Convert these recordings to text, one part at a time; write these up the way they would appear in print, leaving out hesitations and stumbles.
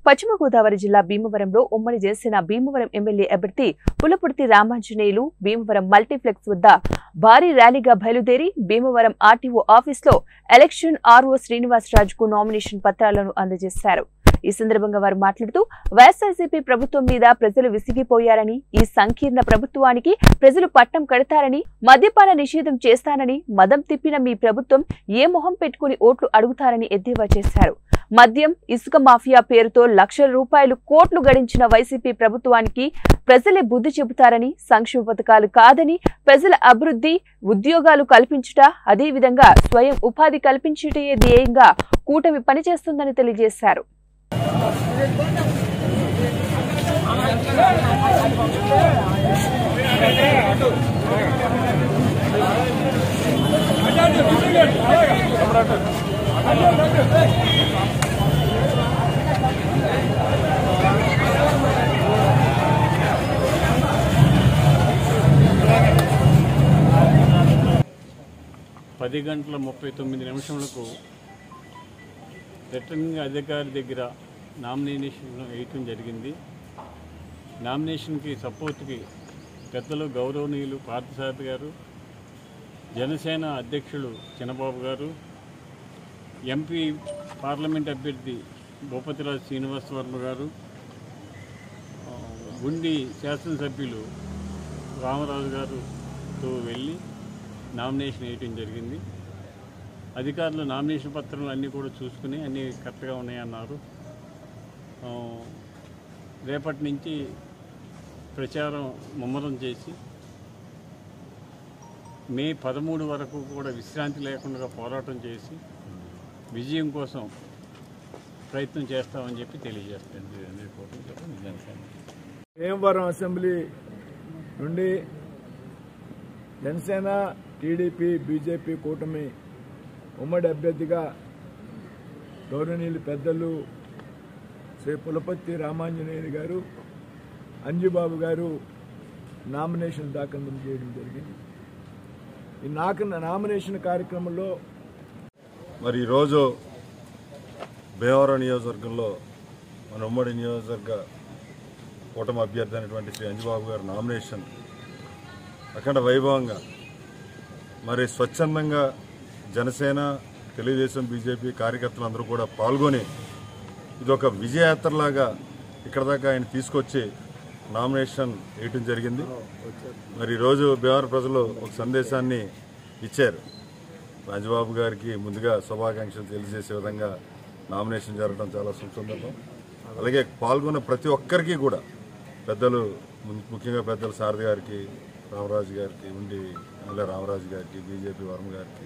పశ్చిమ గోదావరి జిల్లా భీమవరంలో ఉమ్మడి జనసేన భీమవరం ఎమ్మెల్యే అభ్యర్థి పులపర్తి రామాంజనేయులు భీమవరం మల్టీప్లెక్స్ వద్ద భారీ ర్యాలీగా బయలుదేరి భీమవరం ఆర్టీఓ ఆఫీసులో ఎలక్షన్ ఆర్ఓ శ్రీనివాసరాజుకు నామినేషన్ పత్రాలను అందజేశారు. ఈ సందర్భంగా వారు మాట్లాడుతూ వైఎస్ఆర్సీపీ ప్రభుత్వం మీద ప్రజలు విసిగిపోయారని, ఈ సంకీర్ణ ప్రభుత్వానికి ప్రజలు పట్టం కడతారని, మద్యపాన నిషేధం చేస్తానని, మదం తిప్పిన మీ ప్రభుత్వం ఏ మొహం పెట్టుకుని ఓట్లు అడుగుతారని ఎద్దేవా చేశారు. మద్యం, ఇసుక మాఫియా పేరుతో లక్షల రూపాయలు కోట్లు గడించిన వైసీపీ ప్రభుత్వానికి ప్రజలే బుద్ధి చెబుతారని, సంక్షేమ పథకాలు కాదని, ప్రజల అభివృద్ధి, ఉద్యోగాలు కల్పించుట, అదేవిధంగా స్వయం ఉపాధి కల్పించుటే ధ్యేయంగా కూటమి పనిచేస్తుందని తెలియజేశారు. పది గంటల 39 నిమిషములకు రిటర్నింగ్ అధికారి దగ్గర నామినేషన్ వేయటం జరిగింది. నామినేషన్కి సపోర్ట్కి పెద్దలు గౌరవనీయులు పార్థసారథి గారు, జనసేన అధ్యక్షులు చిన్నబాబు గారు, ఎంపీ పార్లమెంట్ అభ్యర్థి భూపతిరాజు శ్రీనివాసవర్మ గారు, గుండి శాసనసభ్యులు రామరాజు గారుతో వెళ్ళి నామినేషన్ వేయటం జరిగింది. అధికారులు నామినేషన్ పత్రాలు అన్నీ కూడా చూసుకుని అన్నీ కరెక్ట్గా ఉన్నాయన్నారు. రేపటి నుంచి ప్రచారం ముమ్మరం చేసి మే 13 వరకు కూడా విశ్రాంతి లేకుండా పోరాటం చేసి విజయం కోసం ప్రయత్నం చేస్తామని చెప్పి తెలియజేస్తుంది. భీమవరం అసెంబ్లీ నుండి జనసేన, టీడీపీ, బీజేపీ కూటమి ఉమ్మడి అభ్యర్థిగా గౌరవనీయులు పెద్దలు శ్రీ పులపర్తి రామాంజనేయులు గారు, అంజుబాబు గారు నామినేషన్ దాఖలు చేయడం జరిగింది. ఈ నామినేషన్ కార్యక్రమంలో మరి ఈరోజు భీమవరం నియోజకవర్గంలో మన ఉమ్మడి నియోజకవర్గ కూటమి అభ్యర్థి అయినటువంటి శ్రీ అంజుబాబు గారు నామినేషన్ అఖండ వైభవంగా మరి స్వచ్ఛందంగా జనసేన, తెలుగుదేశం, బీజేపీ కార్యకర్తలందరూ కూడా పాల్గొని ఇదొక విజయయాత్రలాగా ఇక్కడ దాకా ఆయన తీసుకొచ్చి నామినేషన్ వేయటం జరిగింది. మరి ఈరోజు భీమవరం ప్రజలు ఒక సందేశాన్ని ఇచ్చారు. అంజుబాబు గారికి ముందుగా శుభాకాంక్షలు తెలియజేసే విధంగా నామినేషన్ జరగడం చాలా సుసందర్భం. అలాగే పాల్గొన్న ప్రతి ఒక్కరికి కూడా పెద్దలు, ముఖ్యంగా పెద్దలు సారథి గారికి, రామరాజు గారికి, ఉండి రామరాజు గారికి, బీజేపీ వర్మ గారికి,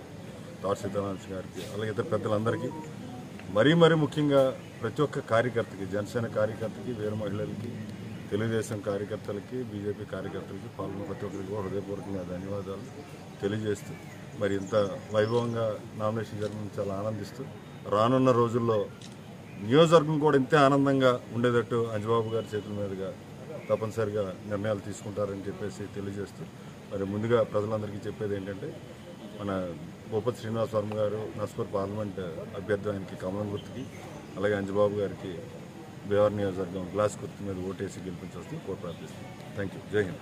తార్ సీతారామన్ గారికి, అలాగే ఇతర పెద్దలందరికీ, మరీ ముఖ్యంగా ప్రతి ఒక్క కార్యకర్తకి, జనసేన కార్యకర్తకి, వీర మహిళలకి, తెలుగుదేశం కార్యకర్తలకి, బీజేపీ కార్యకర్తలకి పాల్గొన్న ప్రతి ఒక్కరికి హృదయపూర్వకంగా ధన్యవాదాలు తెలియజేస్తూ మరి ఇంత వైభవంగా నామినేషన్ జరగడం చాలా ఆనందిస్తూ రానున్న రోజుల్లో నియోజకవర్గం కూడా ఇంతే ఆనందంగా ఉండేటట్టు అంజుబాబు గారి చేతుల మీదుగా తప్పనిసరిగా నిర్ణయాలు తీసుకుంటారని చెప్పేసి తెలియజేస్తూ మరి ముందుగా ప్రజలందరికీ చెప్పేది ఏంటంటే మన భూపతి శ్రీనివాసవర్మ గారు నర్సపూర్ పార్లమెంట్ అభ్యర్థి, ఆయనకి కమలం గుర్తుకి, అలాగే అంజుబాబు గారికి భీమవరం నియోజకవర్గం గ్లాస్ గుర్తు మీద ఓటేసి గెలిపించాల్సింది కోరి ప్రార్థిస్తుంది. Thank you. జై హింద్.